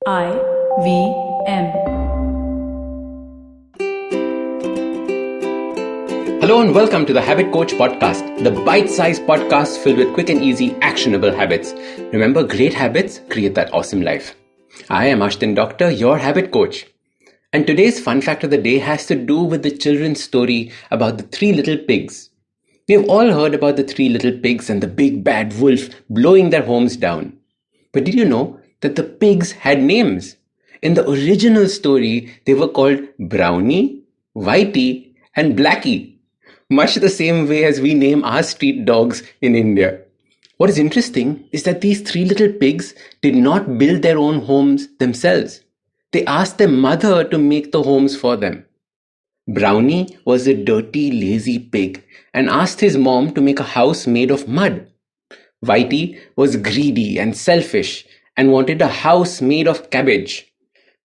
IVM. Hello and welcome to the Habit Coach podcast, the bite-sized podcast filled with quick and easy, actionable habits. Remember, great habits create that awesome life. I am Ashdin Doctor, your habit coach. And today's fun fact of the day has to do with the children's story about the three little pigs. We have all heard about the three little pigs and the big bad wolf blowing their homes down. But did you know that the pigs had names? In the original story, they were called Brownie, Whitey and Blackie, much the same way as we name our street dogs in India. What is interesting is that these three little pigs did not build their own homes themselves. They asked their mother to make the homes for them. Brownie was a dirty, lazy pig and asked his mom to make a house made of mud. Whitey was greedy and selfish and wanted a house made of cabbage.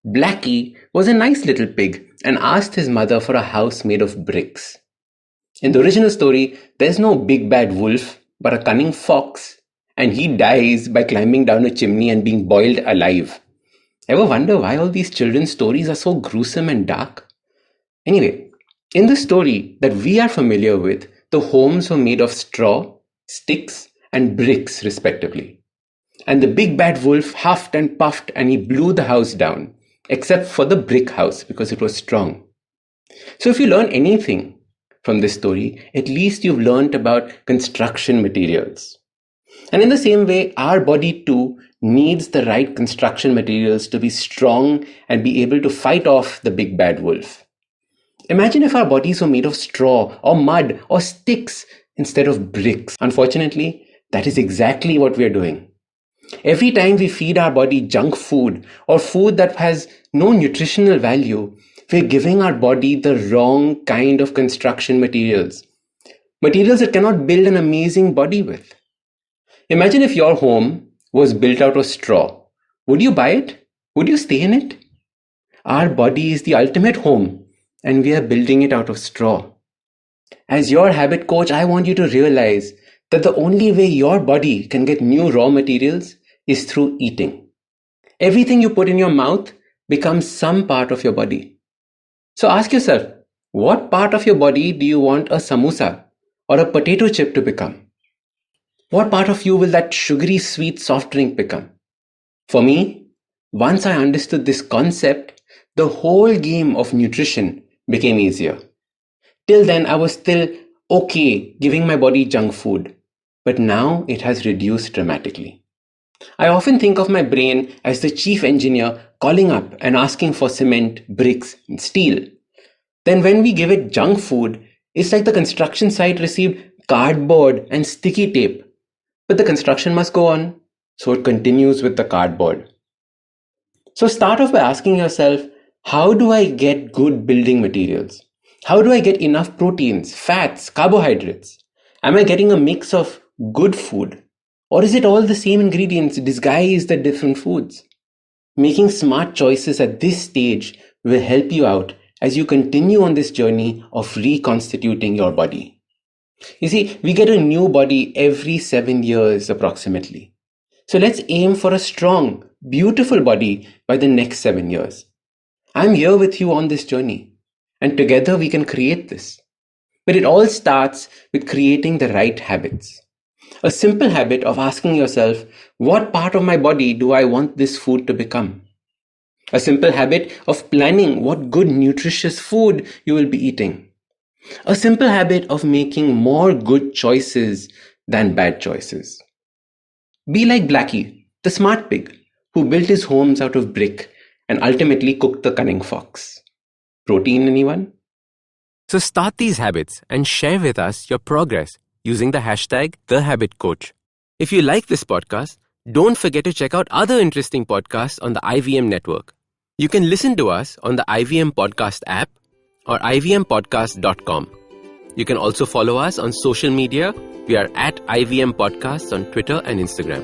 Blackie was a nice little pig and asked his mother for a house made of bricks. In the original story, there's no big bad wolf, but a cunning fox, and he dies by climbing down a chimney and being boiled alive. Ever wonder why all these children's stories are so gruesome and dark? Anyway, in the story that we are familiar with, the homes were made of straw, sticks, and bricks respectively. And the big bad wolf huffed and puffed and he blew the house down, except for the brick house because it was strong. So if you learn anything from this story, at least you've learned about construction materials. And in the same way, our body too needs the right construction materials to be strong and be able to fight off the big bad wolf. Imagine if our bodies were made of straw or mud or sticks instead of bricks. Unfortunately, that is exactly what we are doing. Every time we feed our body junk food or food that has no nutritional value, we're giving our body the wrong kind of construction materials. Materials it cannot build an amazing body with. Imagine if your home was built out of straw. Would you buy it? Would you stay in it? Our body is the ultimate home, and we are building it out of straw. As your habit coach, I want you to realize that the only way your body can get new raw materials is through eating. Everything you put in your mouth becomes some part of your body. So ask yourself, what part of your body do you want a samosa or a potato chip to become? What part of you will that sugary sweet soft drink become? For me, once I understood this concept, the whole game of nutrition became easier. Till then, I was still okay giving my body junk food, but now it has reduced dramatically. I often think of my brain as the chief engineer calling up and asking for cement, bricks, and steel. Then when we give it junk food, it's like the construction site received cardboard and sticky tape. But the construction must go on, so it continues with the cardboard. So start off by asking yourself, how do I get good building materials? How do I get enough proteins, fats, carbohydrates? Am I getting a mix of good food? Or is it all the same ingredients disguised as different foods? Making smart choices at this stage will help you out as you continue on this journey of reconstituting your body. You see, we get a new body every 7 years approximately. So let's aim for a strong, beautiful body by the next 7 years. I'm here with you on this journey, and together we can create this. But it all starts with creating the right habits. A simple habit of asking yourself, what part of my body do I want this food to become? A simple habit of planning what good nutritious food you will be eating. A simple habit of making more good choices than bad choices. Be like Blackie, the smart pig, who built his homes out of brick and ultimately cooked the cunning fox. Protein, anyone? So start these habits and share with us your progress using the hashtag #TheHabitCoach. If you like this podcast, don't forget to check out other interesting podcasts on the IVM network. You can listen to us on the IVM Podcast app or ivmpodcast.com. You can also follow us on social media. We are at IVM Podcasts on Twitter and Instagram.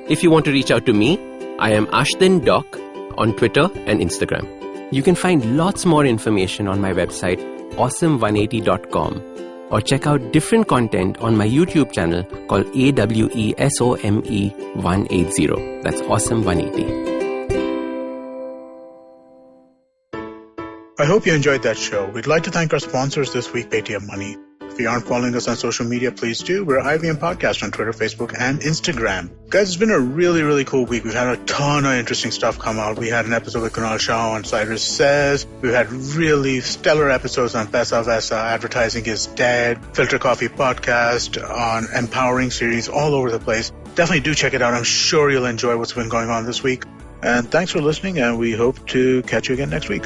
If you want to reach out to me, I am Ashdin Doc on Twitter and Instagram. You can find lots more information on my website, awesome180.com. or check out different content on my YouTube channel called AWESOME180. That's Awesome 180. I hope you enjoyed that show. We'd like to thank our sponsors this week, Paytm Money. If you aren't following us on social media, please do. We're IVM Podcast on Twitter, Facebook, and Instagram. Guys, it's been a really, really cool week. We've had a ton of interesting stuff come out. We had an episode with Kunal Shah on Cyrus Says. We've had really stellar episodes on Pesa Vesa, Advertising is Dead, Filter Coffee Podcast, on Empowering Series, all over the place. Definitely do check it out. I'm sure you'll enjoy what's been going on this week. And thanks for listening, and we hope to catch you again next week.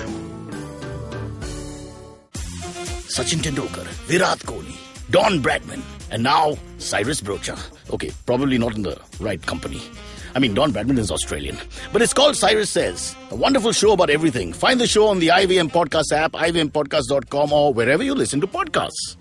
Sachin Tendulkar, Virat Kohli, Don Bradman, and now Cyrus Brocha. Okay, probably not in the right company. I mean, Don Bradman is Australian. But it's called Cyrus Says, a wonderful show about everything. Find the show on the IVM Podcast app, ivmpodcast.com, or wherever you listen to podcasts.